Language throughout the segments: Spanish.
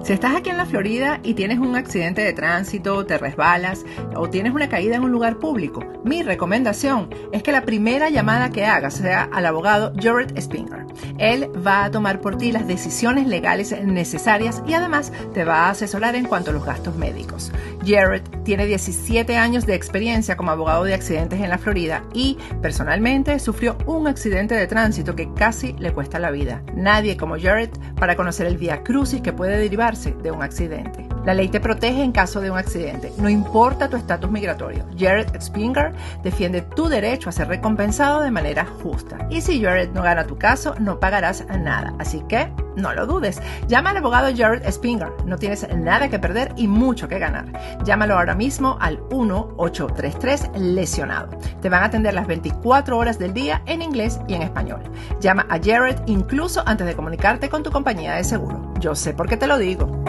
Si estás aquí en la Florida y tienes un accidente de tránsito, te resbalas o tienes una caída en un lugar público, mi recomendación es que la primera llamada que hagas sea al abogado Jared Spinger. Él va a tomar por ti las decisiones legales necesarias y además te va a asesorar en cuanto a los gastos médicos. Jared tiene 17 años de experiencia como abogado de accidentes en la Florida y personalmente sufrió un accidente de tránsito que casi le cuesta la vida. Nadie como Jared para conocer el vía crucis que puede derivarse de un accidente. La ley te protege en caso de un accidente, no importa tu estatus migratorio. Jared Spinger defiende tu derecho a ser recompensado de manera justa. Y si Jared no gana tu caso, no pagarás nada. Así que no lo dudes. Llama al abogado Jared Spinger. No tienes nada que perder y mucho que ganar. Llámalo ahora mismo al 1-833-LESIONADO. Te van a atender las 24 horas del día en inglés y en español. Llama a Jared incluso antes de comunicarte con tu compañía de seguro. Yo sé por qué te lo digo.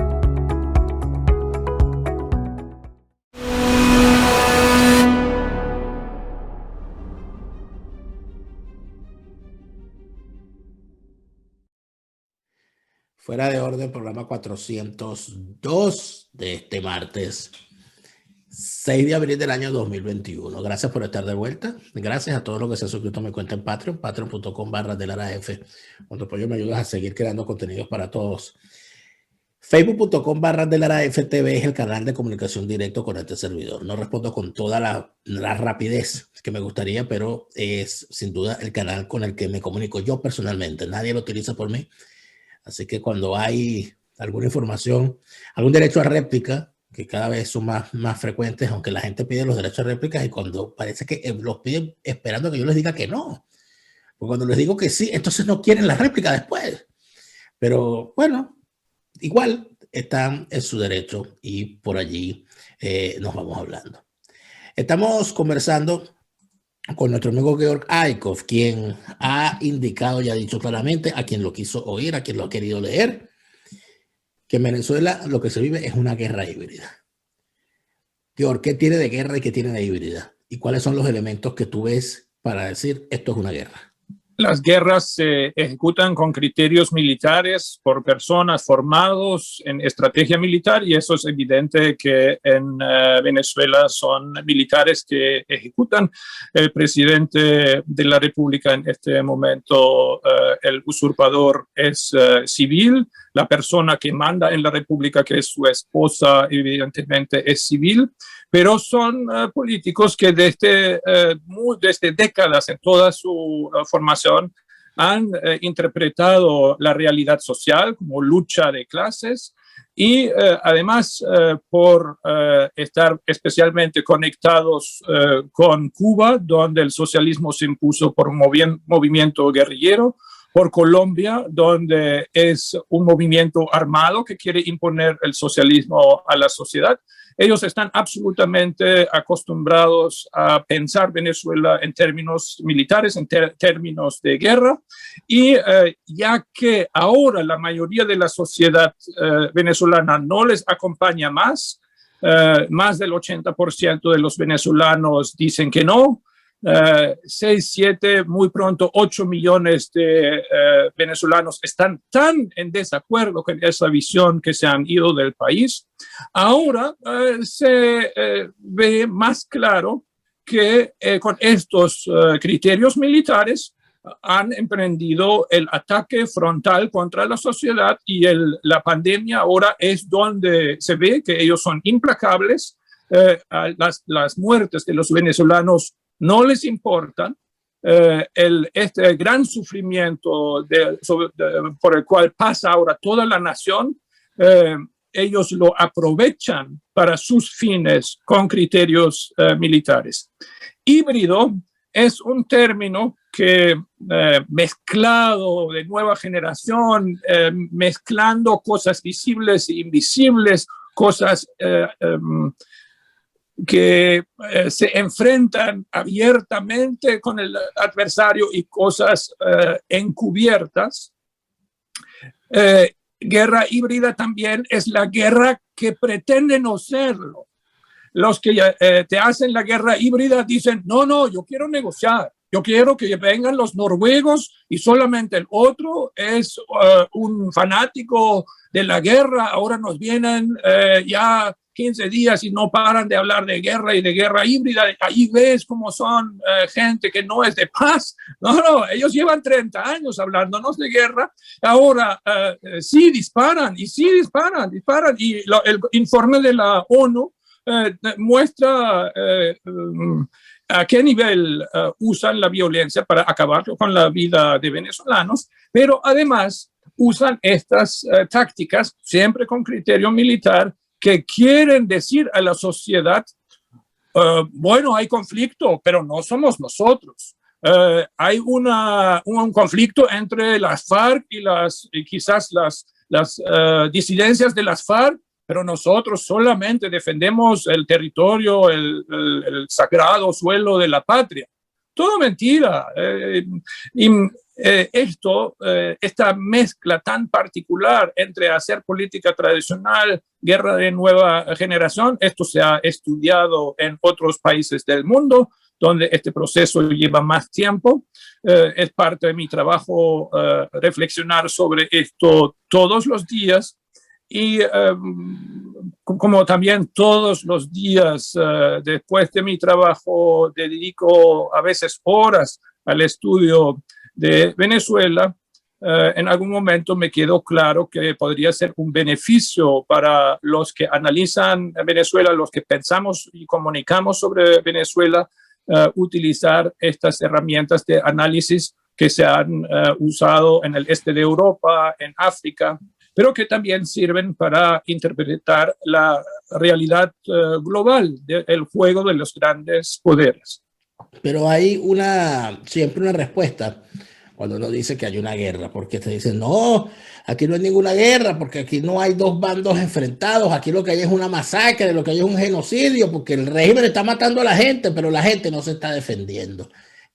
Fuera de orden, programa 402 de este martes 6 de abril del año 2021. Gracias por estar de vuelta. Gracias a todos los que se han suscrito a mi cuenta en Patreon, patreon.com/delaraf, donde apoyo me ayudas a seguir creando contenidos para todos. Facebook.com/delaraf.tv es el canal de comunicación directo con este servidor. No respondo con toda la rapidez que me gustaría, pero es sin duda el canal con el que me comunico yo personalmente. Nadie lo utiliza por mí. Así que cuando hay alguna información, algún derecho a réplica, que cada vez son más frecuentes, aunque la gente pide los derechos a réplica y cuando parece que los piden esperando que yo les diga que no. Porque cuando les digo que sí, entonces no quieren la réplica después. Pero bueno, igual están en su derecho y por allí nos vamos hablando. Estamos conversando con nuestro amigo Georg Aykov, quien ha indicado y ha dicho claramente a quien lo quiso oír, a quien lo ha querido leer, que en Venezuela lo que se vive es una guerra híbrida. Georg, ¿qué tiene de guerra y qué tiene de híbrida? ¿Y cuáles son los elementos que tú ves para decir esto es una guerra? Las guerras se ejecutan con criterios militares por personas formados en estrategia militar y eso es evidente que en Venezuela son militares que ejecutan. El presidente de la República en este momento, el usurpador, es civil. La persona que manda en la República, que es su esposa, evidentemente es civil. Pero son políticos que desde décadas en toda su formación han interpretado la realidad social como lucha de clases y además por estar especialmente conectados con Cuba, donde el socialismo se impuso por un movimiento guerrillero, por Colombia, donde es un movimiento armado que quiere imponer el socialismo a la sociedad. Ellos están absolutamente acostumbrados a pensar Venezuela en términos militares, en términos de guerra, y ya que ahora la mayoría de la sociedad venezolana no les acompaña más del 80% de los venezolanos dicen que no. 6, 7, muy pronto 8 millones de venezolanos están tan en desacuerdo con esa visión que se han ido del país. Ahora se ve más claro que con estos criterios militares han emprendido el ataque frontal contra la sociedad y la pandemia ahora es donde se ve que ellos son implacables. Las muertes de los venezolanos no les importan. Este gran sufrimiento por el cual pasa ahora toda la nación, ellos lo aprovechan para sus fines con criterios militares. Híbrido es un término que mezclado de nueva generación, mezclando cosas visibles e invisibles, cosas que se enfrentan abiertamente con el adversario y cosas encubiertas. Guerra híbrida también es la guerra que pretende no serlo. Los que te hacen la guerra híbrida dicen, no, yo quiero negociar. yo quiero que vengan los noruegos y solamente el otro es un fanático de la guerra. Ahora nos vienen ya 15 días y no paran de hablar de guerra y de guerra híbrida. Ahí ves cómo son gente que no es de paz. No, ellos llevan 30 años hablándonos de guerra. Ahora sí disparan. Y el informe de la ONU muestra a qué nivel usan la violencia para acabar con la vida de venezolanos, pero además usan estas tácticas, siempre con criterio militar, que quieren decir a la sociedad, bueno, hay conflicto, pero no somos nosotros. Hay un conflicto entre las FARC y quizás las disidencias de las FARC, pero nosotros solamente defendemos el territorio, el sagrado suelo de la patria. Todo mentira. Esta mezcla tan particular entre hacer política tradicional, guerra de nueva generación, esto se ha estudiado en otros países del mundo, donde este proceso lleva más tiempo. Es parte de mi trabajo reflexionar sobre esto todos los días. Y como también todos los días después de mi trabajo dedico a veces horas al estudio de Venezuela, en algún momento me quedó claro que podría ser un beneficio para los que analizan Venezuela, los que pensamos y comunicamos sobre Venezuela, utilizar estas herramientas de análisis que se han usado en el este de Europa, en África, pero que también sirven para interpretar la realidad global del juego de los grandes poderes. Pero hay siempre una respuesta cuando uno dice que hay una guerra, porque te dicen, no, aquí no hay ninguna guerra, porque aquí no hay dos bandos enfrentados, aquí lo que hay es una masacre, lo que hay es un genocidio, porque el régimen está matando a la gente, pero la gente no se está defendiendo.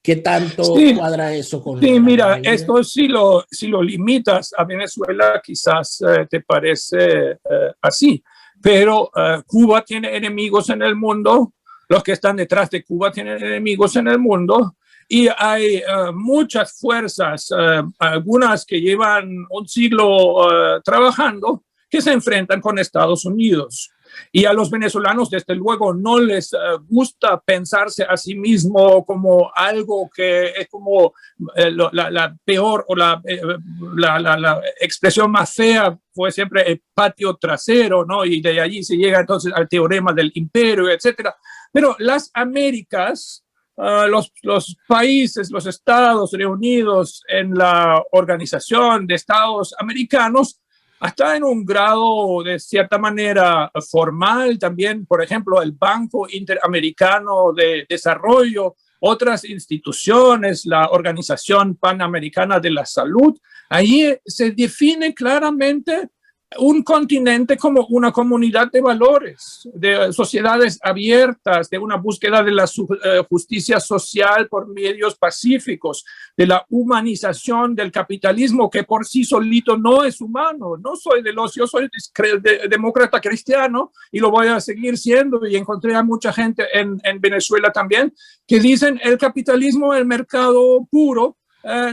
¿Qué tanto cuadra eso con? Sí, mira, esto si lo limitas a Venezuela, quizás te parece así, pero Cuba tiene enemigos en el mundo, los que están detrás de Cuba tienen enemigos en el mundo, y hay muchas fuerzas, algunas que llevan un siglo trabajando, que se enfrentan con Estados Unidos. Y a los venezolanos, desde luego, no les gusta pensarse a sí mismo como algo que es como la peor o la expresión más fea fue siempre el patio trasero, ¿no? Y de allí se llega entonces al teorema del imperio, etcétera. Pero las Américas, los países, los estados reunidos en la Organización de Estados Americanos, hasta en un grado de cierta manera formal también, por ejemplo, el Banco Interamericano de Desarrollo, otras instituciones, la Organización Panamericana de la Salud, ahí se define claramente un continente como una comunidad de valores, de sociedades abiertas, de una búsqueda de la justicia social por medios pacíficos, de la humanización del capitalismo que por sí solito no es humano. No soy yo soy demócrata cristiano y lo voy a seguir siendo, y encontré a mucha gente en Venezuela también que dicen el capitalismo, el mercado puro,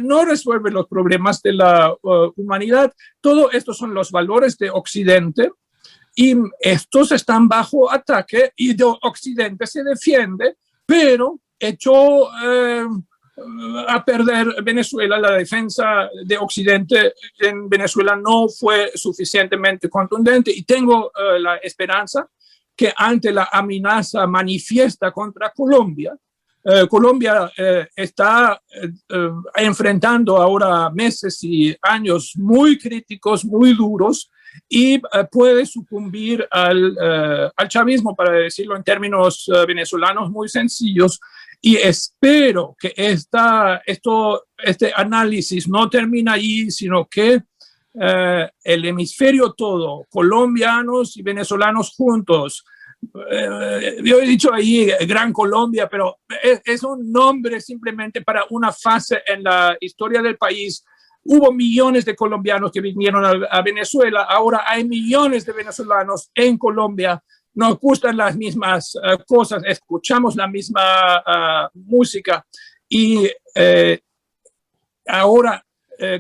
no resuelve los problemas de la humanidad. Todo esto son los valores de Occidente y estos están bajo ataque y de Occidente se defiende, pero echó a perder Venezuela. La defensa de Occidente en Venezuela no fue suficientemente contundente y tengo la esperanza que ante la amenaza manifiesta contra Colombia, Colombia está enfrentando ahora meses y años muy críticos, muy duros, y puede sucumbir al chavismo, para decirlo en términos venezolanos muy sencillos. Y espero que este análisis no termine allí, sino que el hemisferio todo, colombianos y venezolanos juntos, yo he dicho ahí Gran Colombia, pero es un nombre simplemente para una fase en la historia del país. Hubo millones de colombianos que vinieron a Venezuela, ahora hay millones de venezolanos en Colombia. Nos gustan las mismas cosas, escuchamos la misma música, Y ahora,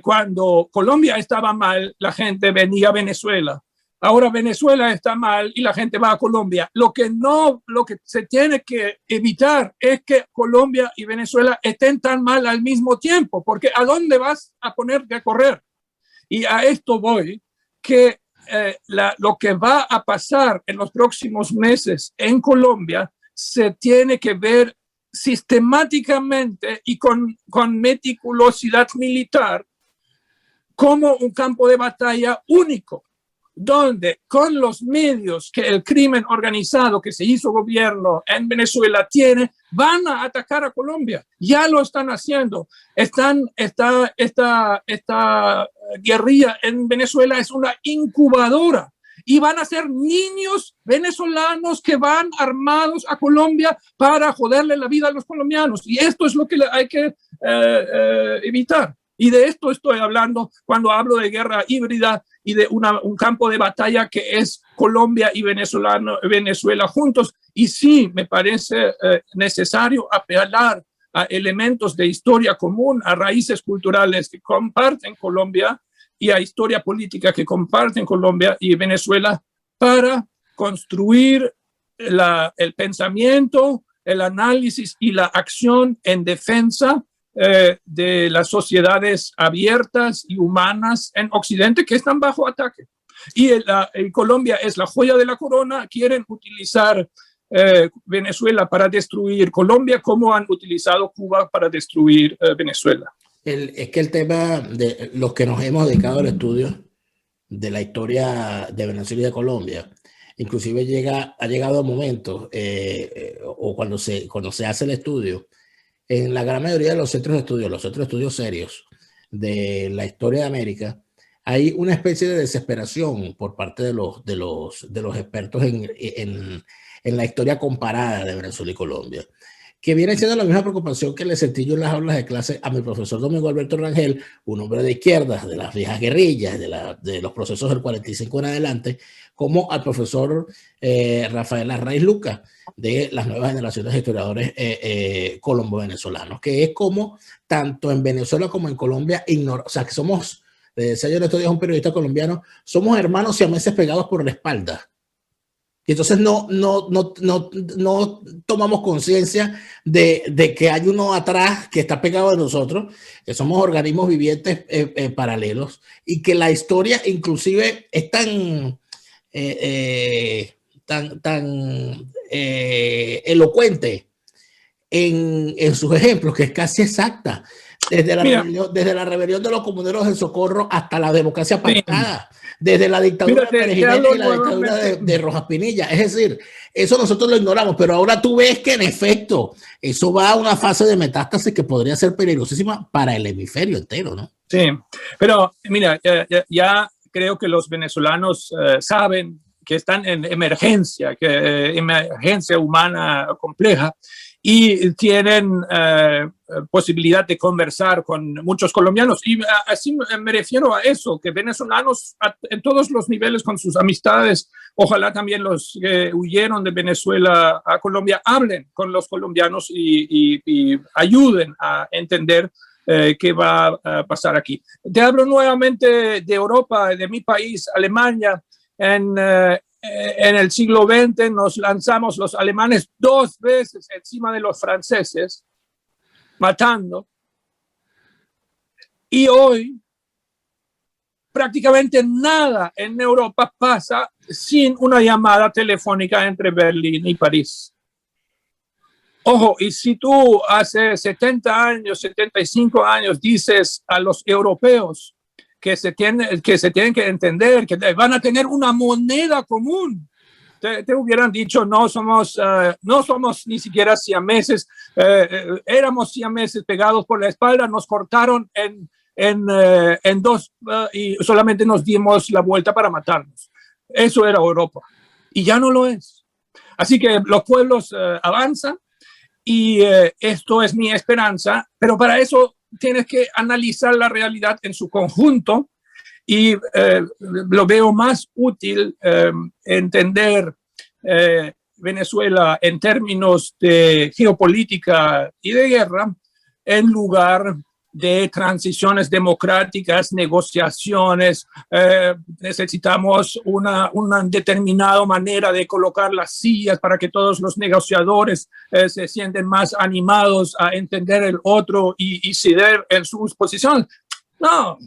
cuando Colombia estaba mal, la gente venía a Venezuela. Ahora Venezuela está mal y la gente va a Colombia. Lo que se tiene que evitar es que Colombia y Venezuela estén tan mal al mismo tiempo, porque ¿a dónde vas a ponerte a correr? Y a esto voy, que lo que va a pasar en los próximos meses en Colombia se tiene que ver sistemáticamente y con meticulosidad militar como un campo de batalla único, donde con los medios que el crimen organizado que se hizo gobierno en Venezuela tiene, van a atacar a Colombia. Ya lo están haciendo. Esta guerrilla en Venezuela es una incubadora y van a ser niños venezolanos que van armados a Colombia para joderle la vida a los colombianos. Y esto es lo que hay que evitar. Y de esto estoy hablando cuando hablo de guerra híbrida y de un campo de batalla que es Colombia y Venezuela juntos. Y sí, me parece necesario apelar a elementos de historia común, a raíces culturales que comparten Colombia y a historia política que comparten Colombia y Venezuela para construir el pensamiento, el análisis y la acción en defensa de las sociedades abiertas y humanas en Occidente que están bajo ataque. Y Colombia es la joya de la corona. Quieren utilizar Venezuela para destruir Colombia como han utilizado Cuba para destruir Venezuela. Es que el tema de los que nos hemos dedicado al estudio de la historia de Venezuela y de Colombia, inclusive ha llegado a momentos, o cuando se hace el estudio, en la gran mayoría de los centros de estudios serios de la historia de América, hay una especie de desesperación por parte de los expertos en la historia comparada de Venezuela y Colombia, que viene siendo la misma preocupación que le sentí yo en las aulas de clase a mi profesor Domingo Alberto Rangel, un hombre de izquierda, de las viejas guerrillas, de los procesos del 45 en adelante, como al profesor Rafael Arraiz Lucas, de las nuevas generaciones de historiadores colombo-venezolanos, que es como tanto en Venezuela como en Colombia, o sea, que somos, decía yo en estos días un periodista colombiano, somos hermanos siameses pegados por la espalda. Y entonces no tomamos conciencia de que hay uno atrás que está pegado de nosotros, que somos organismos vivientes paralelos, y que la historia inclusive es tan elocuente en sus ejemplos, que es casi exacta. Desde la rebelión de los comuneros del Socorro hasta la democracia pactada, desde la dictadura de Pérez Jiménez y la dictadura de Rojas Pinilla. Es decir, eso nosotros lo ignoramos, pero ahora tú ves que en efecto eso va a una fase de metástasis que podría ser peligrosísima para el hemisferio entero, ¿no? Sí, pero mira, ya creo que los venezolanos saben que están en emergencia humana compleja, y tienen posibilidad de conversar con muchos colombianos. Y así me refiero a eso, que venezolanos en todos los niveles con sus amistades, ojalá también los que huyeron de Venezuela a Colombia, hablen con los colombianos y ayuden a entender qué va a pasar aquí. Te hablo nuevamente de Europa, de mi país, Alemania. En el siglo XX nos lanzamos los alemanes 2 veces encima de los franceses, matando. Y hoy prácticamente nada en Europa pasa sin una llamada telefónica entre Berlín y París. Ojo, y si tú hace 70 años, 75 años dices a los europeos que se tienen que entender que van a tener una moneda común, te hubieran dicho no somos ni siquiera siameses, éramos siameses pegados por la espalda, nos cortaron en dos y solamente nos dimos la vuelta para matarnos. Eso era Europa y ya no lo es. Así que los pueblos avanzan y esto es mi esperanza, pero para eso tienes que analizar la realidad en su conjunto y lo veo más útil entender Venezuela en términos de geopolítica y de guerra en lugar de transiciones democráticas, negociaciones. Necesitamos una determinada manera de colocar las sillas para que todos los negociadores se sienten más animados a entender el otro y ceder en sus posiciones. No,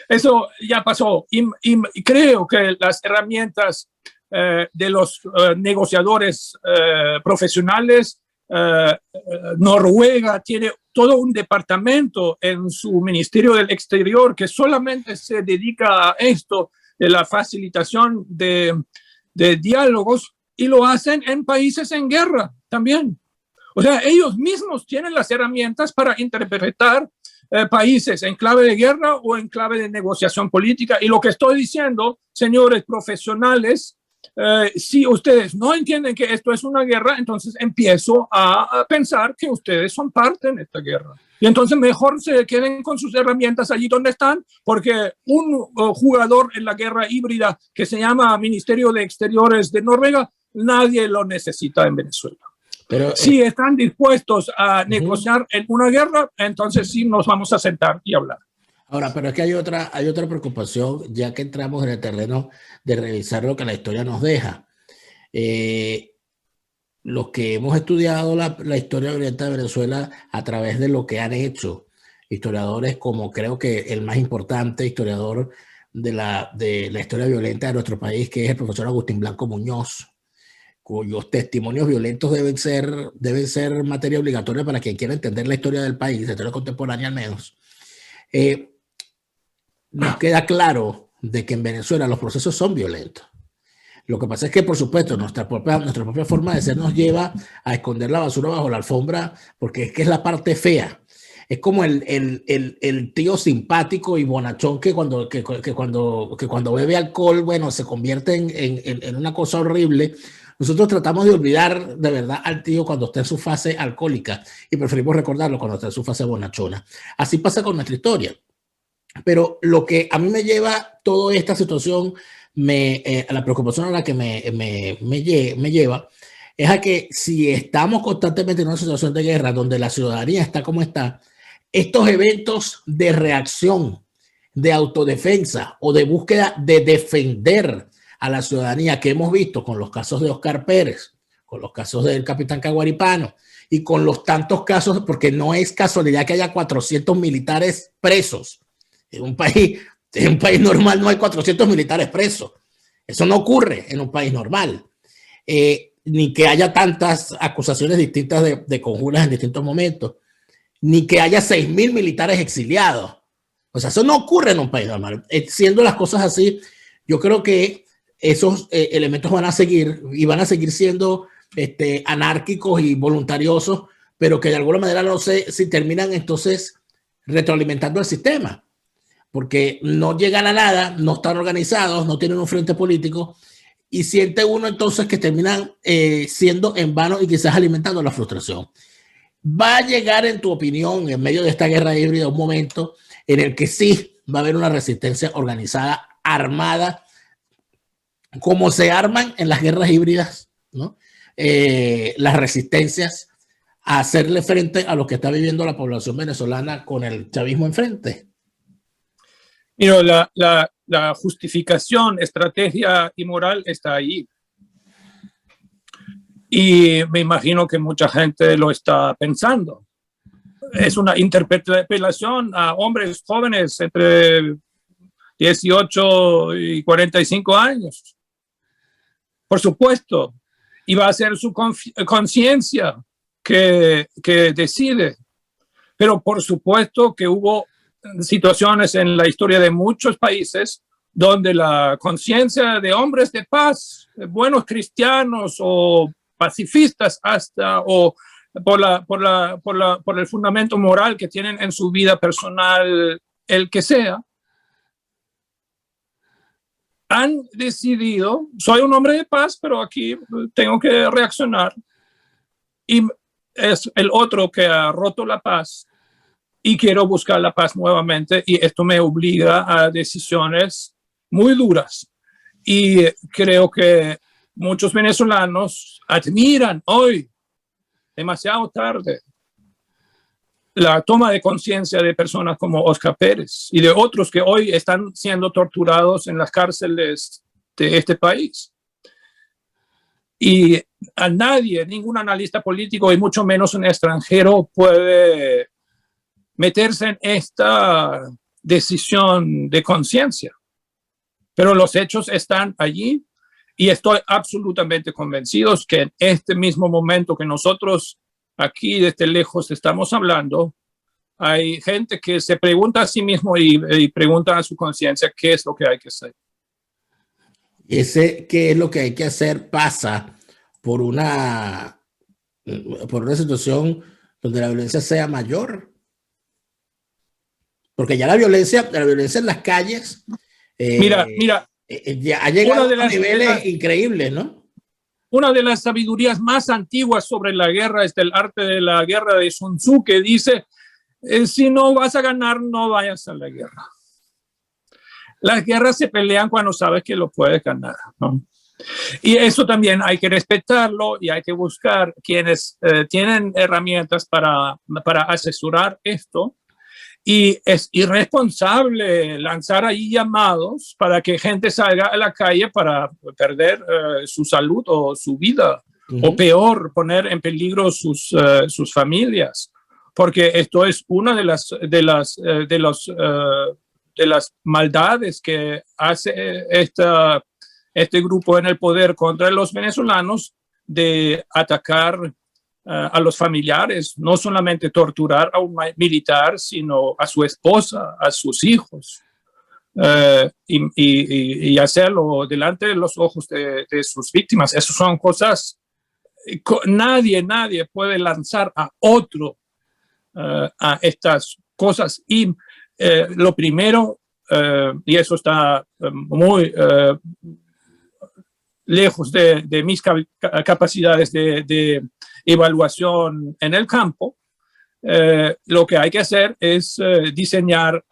eso ya pasó. Y creo que las herramientas de los negociadores profesionales, Noruega tiene todo un departamento en su Ministerio del Exterior que solamente se dedica a esto, de la facilitación de diálogos, y lo hacen en países en guerra también. O sea, ellos mismos tienen las herramientas para interpretar países en clave de guerra o en clave de negociación política. Y lo que estoy diciendo, señores profesionales, si ustedes no entienden que esto es una guerra, entonces empiezo a pensar que ustedes son parte de esta guerra. Y entonces mejor se queden con sus herramientas allí donde están, porque un jugador en la guerra híbrida que se llama Ministerio de Exteriores de Noruega, nadie lo necesita en Venezuela. Pero si están dispuestos a negociar en una guerra, entonces sí nos vamos a sentar y hablar. Ahora, pero es que hay otra preocupación, ya que entramos en el terreno de revisar lo que la historia nos deja. Los que hemos estudiado la historia violenta de Venezuela a través de lo que han hecho historiadores, como creo que el más importante historiador de la historia violenta de nuestro país, que es el profesor Agustín Blanco Muñoz, cuyos testimonios violentos deben ser materia obligatoria para quien quiera entender la historia del país, la historia contemporánea al menos. Nos queda claro de que en Venezuela los procesos son violentos. Lo que pasa es que, por supuesto, nuestra propia forma de ser nos lleva a esconder la basura bajo la alfombra, porque es que es la parte fea. Es como el tío simpático y bonachón que cuando bebe alcohol, bueno, se convierte en una cosa horrible. Nosotros tratamos de olvidar de verdad al tío cuando está en su fase alcohólica y preferimos recordarlo cuando está en su fase bonachona. Así pasa con nuestra historia. Pero lo que a mí me lleva toda esta situación, a la preocupación a la que me lleva, es a que si estamos constantemente en una situación de guerra donde la ciudadanía está como está, estos eventos de reacción, de autodefensa o de búsqueda de defender a la ciudadanía que hemos visto con los casos de Oscar Pérez, con los casos del capitán Caguaripano y con los tantos casos, porque no es casualidad que haya 400 militares presos. En un país normal no hay 400 militares presos. Eso no ocurre en un país normal. Ni que haya tantas acusaciones distintas de conjuras en distintos momentos, ni que haya 6.000 militares exiliados. O sea, eso no ocurre en un país normal. Siendo las cosas así, yo creo que esos elementos van a seguir siendo anárquicos y voluntariosos, pero que de alguna manera no sé si terminan entonces retroalimentando el sistema, porque no llegan a nada, no están organizados, no tienen un frente político y siente uno entonces que terminan siendo en vano y quizás alimentando la frustración. Va a llegar, en tu opinión, en medio de esta guerra híbrida, un momento en el que sí va a haber una resistencia organizada, armada, como se arman en las guerras híbridas, ¿no? Las resistencias a hacerle frente a lo que está viviendo la población venezolana con el chavismo enfrente. Mira, la justificación, estrategia y moral está ahí. Y me imagino que mucha gente lo está pensando. Es una interpelación a hombres jóvenes entre 18 y 45 años. Por supuesto, y va a ser su conciencia que decide. Pero por supuesto que hubo situaciones en la historia de muchos países donde la conciencia de hombres de paz, buenos cristianos o pacifistas hasta, o por el fundamento moral que tienen en su vida personal, el que sea, han decidido, soy un hombre de paz, pero aquí tengo que reaccionar, y es el otro que ha roto la paz y quiero buscar la paz nuevamente, y esto me obliga a decisiones muy duras. Y creo que muchos venezolanos admiran hoy, demasiado tarde, la toma de conciencia de personas como Oscar Pérez y de otros que hoy están siendo torturados en las cárceles de este país. Y a nadie, ningún analista político y mucho menos un extranjero puede meterse en esta decisión de conciencia. Pero los hechos están allí y estoy absolutamente convencido que en este mismo momento que nosotros aquí desde lejos estamos hablando, hay gente que se pregunta a sí mismo y pregunta a su conciencia qué es lo que hay que hacer. Ese qué es lo que hay que hacer pasa por una situación donde la violencia sea mayor. Porque ya la violencia en las calles Mira, ya ha llegado a niveles increíbles, ¿no? Una de las sabidurías más antiguas sobre la guerra es el arte de la guerra de Sun Tzu, que dice, si no vas a ganar, no vayas a la guerra. Las guerras se pelean cuando sabes que lo puedes ganar, ¿no? Y eso también hay que respetarlo y hay que buscar quienes tienen herramientas para asesorar esto. Y es irresponsable lanzar ahí llamados para que gente salga a la calle para perder su salud o su vida, o peor, poner en peligro sus familias, porque esto es una de las maldades que hace este grupo en el poder contra los venezolanos, de atacar a los familiares, no solamente torturar a un militar, sino a su esposa, a sus hijos, y hacerlo delante de los ojos de sus víctimas. Esas son cosas, nadie puede lanzar a otro a estas cosas. Y lo primero, y eso está muy lejos de mis capacidades de evaluación en el campo, lo que hay que hacer es diseñar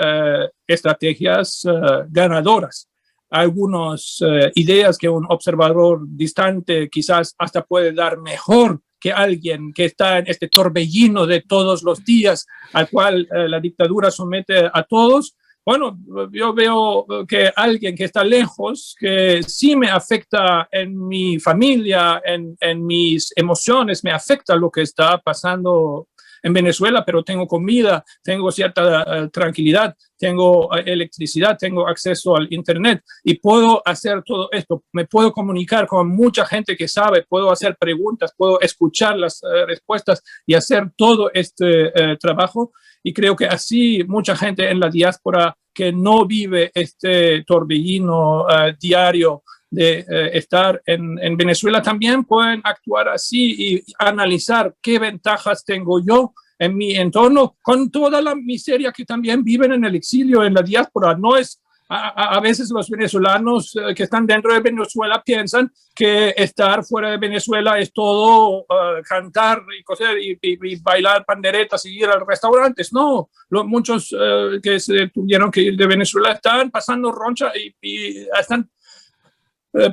estrategias ganadoras. Algunas ideas que un observador distante quizás hasta puede dar mejor que alguien que está en este torbellino de todos los días al cual la dictadura somete a todos. Bueno, yo veo que alguien que está lejos, que sí me afecta en mi familia, en mis emociones, me afecta lo que está pasando en Venezuela, pero tengo comida, tengo cierta tranquilidad, tengo electricidad, tengo acceso al internet y puedo hacer todo esto. Me puedo comunicar con mucha gente que sabe, puedo hacer preguntas, puedo escuchar las respuestas y hacer todo este trabajo. Y creo que así mucha gente en la diáspora que no vive este torbellino diario de estar en Venezuela también pueden actuar así y analizar qué ventajas tengo yo en mi entorno con toda la miseria que también viven en el exilio, en la diáspora. No es a veces los venezolanos que están dentro de Venezuela piensan que estar fuera de Venezuela es todo cantar y coser y bailar panderetas y ir a los restaurantes. No, muchos que se tuvieron que ir de Venezuela están pasando roncha y están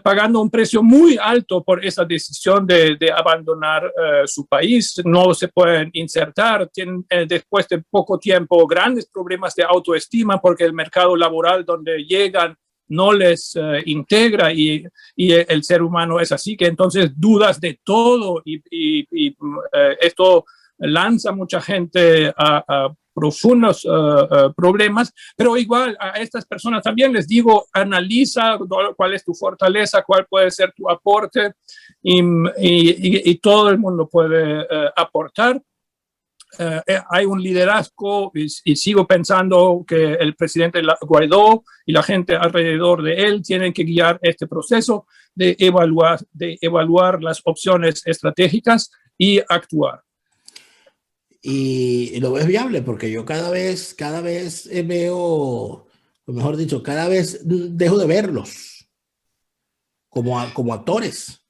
pagando un precio muy alto por esa decisión de abandonar su país. No se pueden insertar, tienen después de poco tiempo grandes problemas de autoestima porque el mercado laboral donde llegan no les integra y el ser humano es así, que entonces dudas de todo y esto lanza mucha gente a profundos problemas, pero igual a estas personas también les digo, analiza cuál es tu fortaleza, cuál puede ser tu aporte y todo el mundo puede aportar. Hay un liderazgo y sigo pensando que el presidente Guaidó y la gente alrededor de él tienen que guiar este proceso de evaluar las opciones estratégicas y actuar. Y lo ves viable porque yo cada vez veo, o mejor dicho, cada vez dejo de verlos como actores.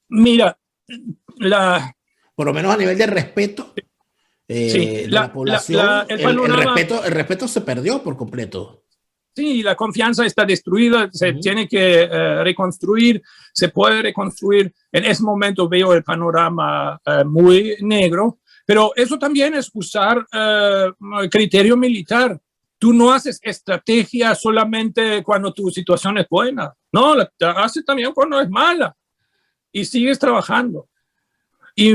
Mira, por lo menos a nivel de respeto de la población, el respeto se perdió por completo. Sí, la confianza está destruida, se tiene que reconstruir, se puede reconstruir. En ese momento veo el panorama muy negro. Pero eso también es usar criterio militar. Tú no haces estrategia solamente cuando tu situación es buena. No, la haces también cuando es mala. Y sigues trabajando. Y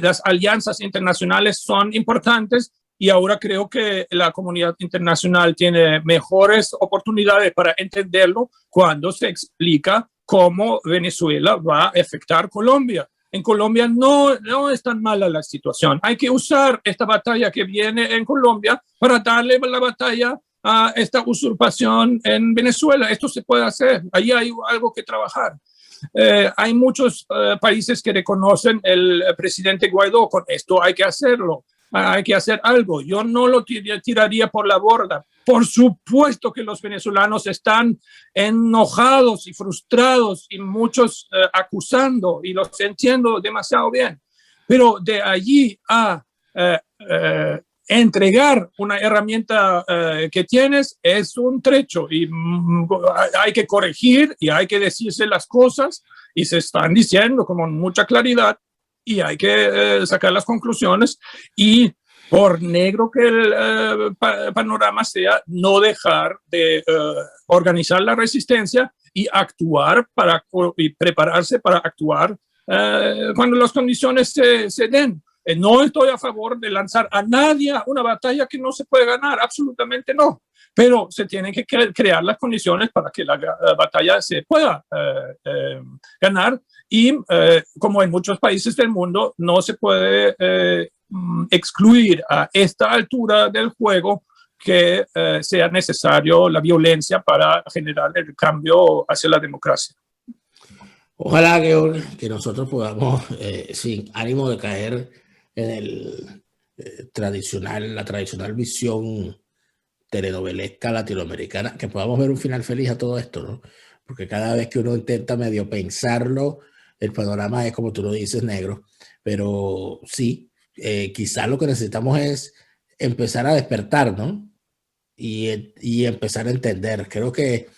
las alianzas internacionales son importantes y ahora creo que la comunidad internacional tiene mejores oportunidades para entenderlo cuando se explica cómo Venezuela va a afectar Colombia. En Colombia no es tan mala la situación. Hay que usar esta batalla que viene en Colombia para darle la batalla a esta usurpación en Venezuela. Esto se puede hacer. Ahí hay algo que trabajar. Hay muchos países que reconocen el presidente Guaidó. Con esto hay que hacerlo. Hay que hacer algo. Yo no lo tiraría por la borda. Por supuesto que los venezolanos están enojados y frustrados y muchos acusando, y los entiendo demasiado bien. Pero de allí a entregar una herramienta que tienes es un trecho y hay que corregir y hay que decirse las cosas y se están diciendo con mucha claridad y hay que sacar las conclusiones y por negro que el panorama sea, no dejar de organizar la resistencia y actuar y prepararse para actuar cuando las condiciones se den. No estoy a favor de lanzar a nadie a una batalla que no se puede ganar, absolutamente no. Pero se tienen que crear las condiciones para que la batalla se pueda ganar y como en muchos países del mundo no se puede excluir a esta altura del juego que sea necesario la violencia para generar el cambio hacia la democracia. Ojalá que nosotros podamos, sin ánimo de caer en el la tradicional visión telenovelesca latinoamericana, que podamos ver un final feliz a todo esto, ¿no? Porque cada vez que uno intenta medio pensarlo, el panorama es, como tú lo dices, negro. Pero sí, quizás lo que necesitamos es empezar a despertar, ¿no? Y empezar a entender. Creo que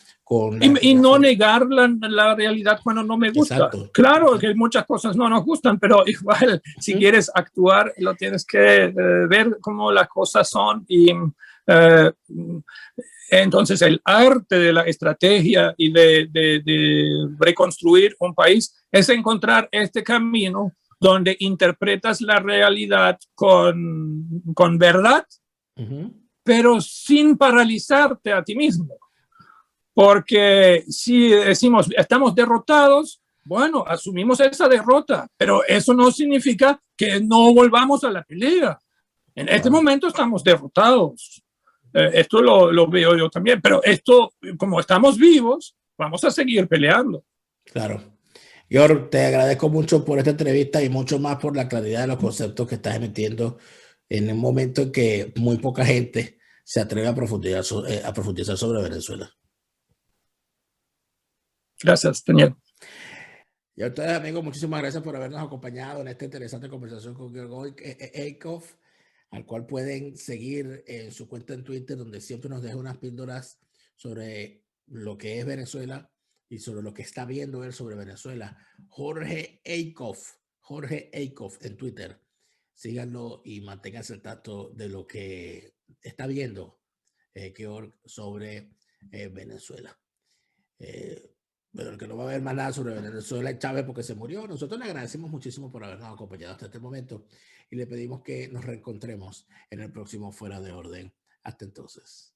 y no negar la realidad cuando no me gusta. Exacto. Claro que muchas cosas no nos gustan, pero igual si quieres actuar lo tienes que ver cómo las cosas son y entonces el arte de la estrategia y de reconstruir un país es encontrar este camino donde interpretas la realidad con verdad, pero sin paralizarte a ti mismo. Porque si decimos estamos derrotados, bueno, asumimos esa derrota, pero eso no significa que no volvamos a la pelea. En este momento estamos derrotados. Esto lo veo yo también, pero esto, como estamos vivos, vamos a seguir peleando. Claro. George, te agradezco mucho por esta entrevista y mucho más por la claridad de los conceptos que estás emitiendo en un momento en que muy poca gente se atreve a profundizar sobre Venezuela. Gracias, Daniel. Y a ustedes, amigos, muchísimas gracias por habernos acompañado en esta interesante conversación con George Eikhoff, al cual pueden seguir en su cuenta en Twitter, donde siempre nos deja unas píldoras sobre lo que es Venezuela y sobre lo que está viendo él sobre Venezuela. Jorge Eikhoff en Twitter. Síganlo y manténganse al tanto de lo que está viendo George sobre Venezuela. Pero el que no va a ver más nada sobre Venezuela es Chávez porque se murió. Nosotros le agradecemos muchísimo por habernos acompañado hasta este momento y le pedimos que nos reencontremos en el próximo Fuera de Orden. Hasta entonces.